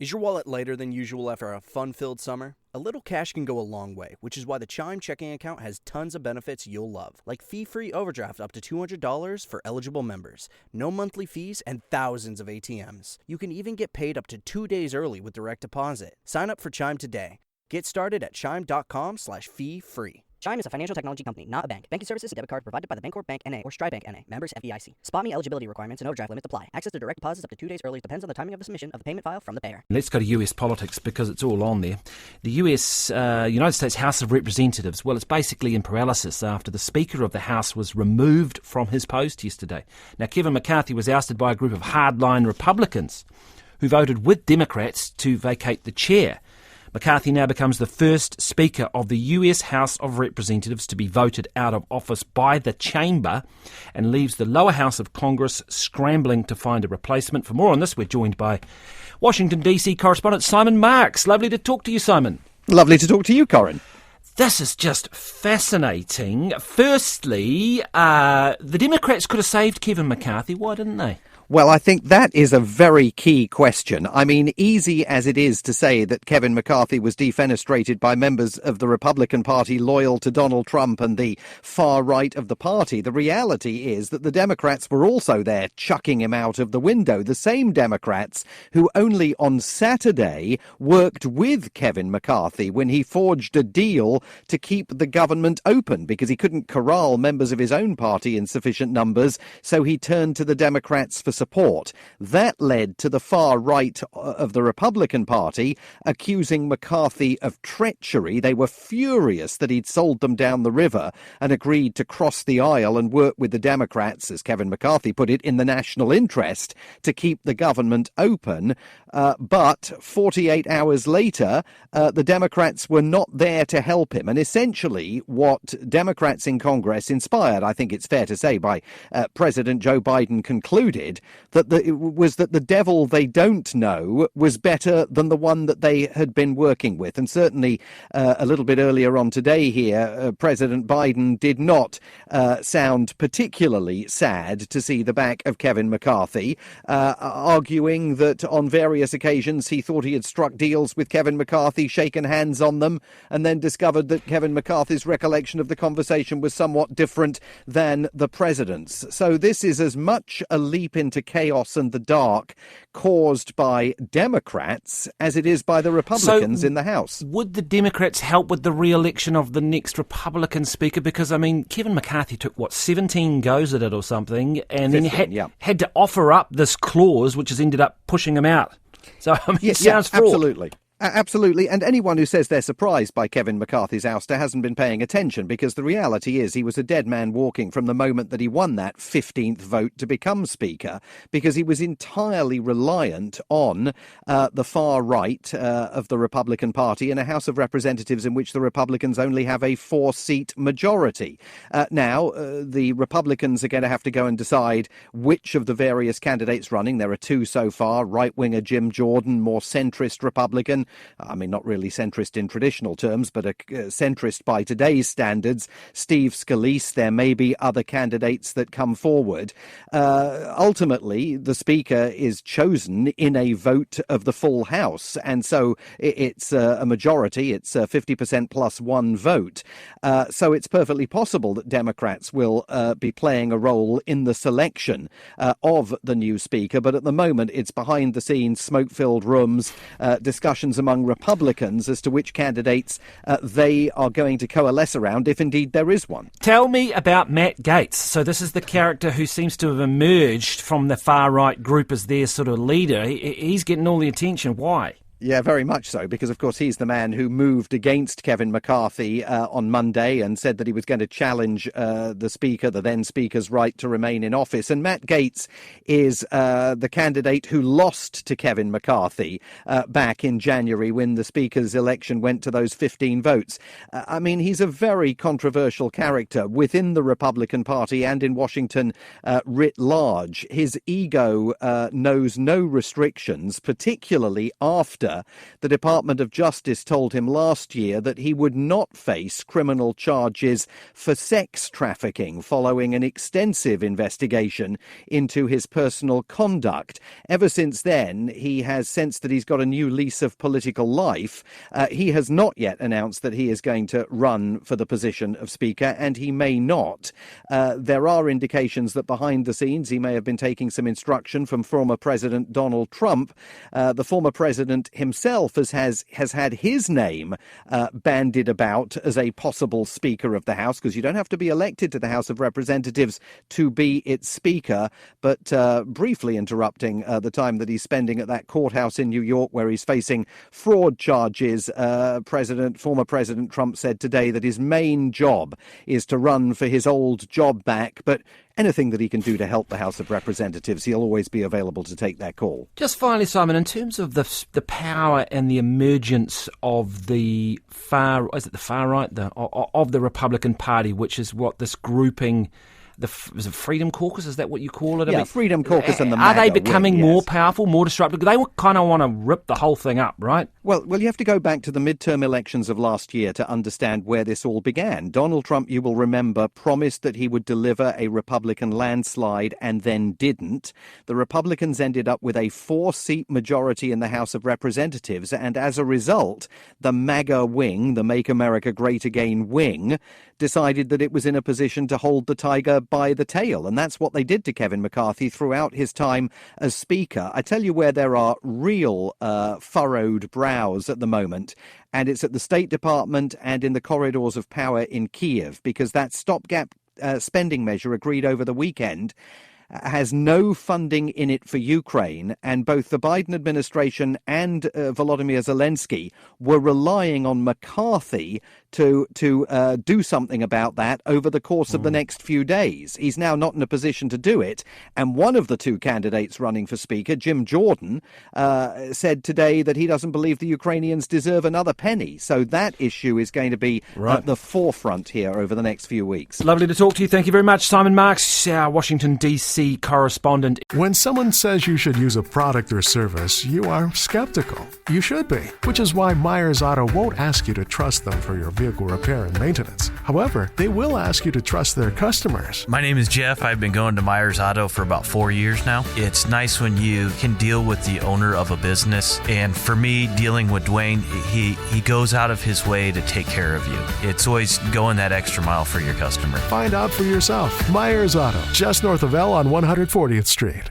Is your wallet lighter than usual after a fun-filled summer? A little cash can go a long way, which is why the Chime checking account has tons of benefits you'll love, like fee-free overdraft up to $200 for eligible members, no monthly fees, and thousands of ATMs. You can even get paid up to 2 days early with direct deposit. Sign up for Chime today. Get started at chime.com/fee-free. Chime is a financial technology company, not a bank. Banking services and debit card provided by the Bancorp Bank N.A. or Stride Bank N.A. Members FDIC. SpotMe eligibility requirements and overdraft limits apply. Access to direct deposits up to 2 days early depends on the timing of the submission of the payment file from the payer. Let's go to US politics because it's all on there. The United States House of Representatives, well, it's basically in paralysis after the Speaker of the House was removed from his post yesterday. Now, Kevin McCarthy was ousted by a group of hardline Republicans who voted with Democrats to vacate the chair. McCarthy now becomes the first Speaker of the US House of Representatives to be voted out of office by the chamber and leaves the lower house of Congress scrambling to find a replacement. For more on this, we're joined by Washington DC correspondent Simon Marks. Lovely to talk to you, Simon. Lovely to talk to you, Corin. This is just fascinating. Firstly, the Democrats could have saved Kevin McCarthy. Why didn't they? Well, I think that is a very key question. I mean, easy as it is to say that Kevin McCarthy was defenestrated by members of the Republican Party loyal to Donald Trump and the far right of the party, the reality is that the Democrats were also there chucking him out of the window. The same Democrats who only on Saturday worked with Kevin McCarthy when he forged a deal to keep the government open because he couldn't corral members of his own party in sufficient numbers, so he turned to the Democrats for support. That led to the far right of the Republican Party accusing McCarthy of treachery. They were furious that he'd sold them down the river and agreed to cross the aisle and work with the Democrats, as Kevin McCarthy put it, in the national interest to keep the government open. But 48 hours later, the Democrats were not there to help him. And essentially what Democrats in Congress, inspired, I think it's fair to say, by President Joe Biden, concluded that the devil they don't know was better than the one that they had been working with. And certainly a little bit earlier on today here, President Biden did not sound particularly sad to see the back of Kevin McCarthy, arguing that on various occasions he thought he had struck deals with Kevin McCarthy, shaken hands on them, and then discovered that Kevin McCarthy's recollection of the conversation was somewhat different than the president's. So this is as much a leap into chaos and the dark caused by Democrats as it is by the Republicans in the House. Would the Democrats help with the re-election of the next Republican Speaker? Because, I mean, Kevin McCarthy took, 17 goes at it or something, and 15, then had to offer up this clause, which has ended up pushing him out. So, I mean, it sounds fraught. Absolutely. Absolutely. And anyone who says they're surprised by Kevin McCarthy's ouster hasn't been paying attention, because the reality is he was a dead man walking from the moment that he won that 15th vote to become Speaker, because he was entirely reliant on the far right of the Republican Party in a House of Representatives in which the Republicans only have a 4-seat majority. Now, the Republicans are going to have to go and decide which of the various candidates running. There are 2 so far, right-winger Jim Jordan, more centrist Republican. I mean, not really centrist in traditional terms, but a centrist by today's standards, Steve Scalise. There may be other candidates that come forward. Ultimately, the Speaker is chosen in a vote of the full House, and so it's a majority. It's 50% plus 1 vote. So it's perfectly possible that Democrats will be playing a role in the selection of the new Speaker, but at the moment it's behind the scenes, smoke-filled rooms, discussions among Republicans as to which candidates they are going to coalesce around, if indeed there is one. Tell me about Matt Gaetz. So this is the character who seems to have emerged from the far-right group as their sort of leader. He's getting all the attention. Why? Yeah, very much so, because, of course, he's the man who moved against Kevin McCarthy on Monday and said that he was going to challenge the Speaker, the then Speaker's right to remain in office. And Matt Gaetz is the candidate who lost to Kevin McCarthy back in January when the Speaker's election went to those 15 votes. I mean, he's a very controversial character within the Republican Party and in Washington writ large. His ego knows no restrictions, particularly after Speaker. The Department of Justice told him last year that he would not face criminal charges for sex trafficking following an extensive investigation into his personal conduct. Ever since then, he has sensed that he's got a new lease of political life. He has not yet announced that he is going to run for the position of Speaker, and he may not. There are indications that behind the scenes he may have been taking some instruction from former President Donald Trump. The former president himself has had his name bandied about as a possible Speaker of the House, because you don't have to be elected to the House of Representatives to be its Speaker. But briefly interrupting the time that he's spending at that courthouse in New York where he's facing fraud charges, former President Trump said today that his main job is to run for his old job back, but anything that he can do to help the House of Representatives, he'll always be available to take that call. Just finally, Simon, in terms of the power and the emergence of the far right, of the Republican Party, which is what this grouping, is it Freedom Caucus? Is that what you call it? Yeah, Freedom Caucus and the MAGA. Are they becoming yes. more powerful, more disruptive? They kind of want to rip the whole thing up, right? Well, you have to go back to the midterm elections of last year to understand where this all began. Donald Trump, you will remember, promised that he would deliver a Republican landslide and then didn't. The Republicans ended up with a 4-seat majority in the House of Representatives, and as a result, the MAGA wing, the Make America Great Again wing, decided that it was in a position to hold the tiger by the tail, and that's what they did to Kevin McCarthy throughout his time as Speaker. I tell you where there are real furrowed brows at the moment, and it's at the State Department and in the corridors of power in Kiev, because that stopgap spending measure agreed over the weekend has no funding in it for Ukraine, and both the Biden administration and Volodymyr Zelensky were relying on McCarthy to do something about that over the course of the next few days. He's now not in a position to do it, and one of the two candidates running for Speaker, Jim Jordan, said today that he doesn't believe the Ukrainians deserve another penny. So that issue is going to be at the forefront here over the next few weeks. Lovely to talk to you. Thank you very much, Simon Marks, our Washington, D.C. correspondent. When someone says you should use a product or service, you are skeptical. You should be, which is why Myers Auto won't ask you to trust them for your vehicle repair and maintenance. However, they will ask you to trust their customers. My name is Jeff. I've been going to Myers Auto for about 4 years now. It's nice when you can deal with the owner of a business. And for me, dealing with Dwayne, he goes out of his way to take care of you. It's always going that extra mile for your customer. Find out for yourself. Myers Auto, just north of L on 140th Street.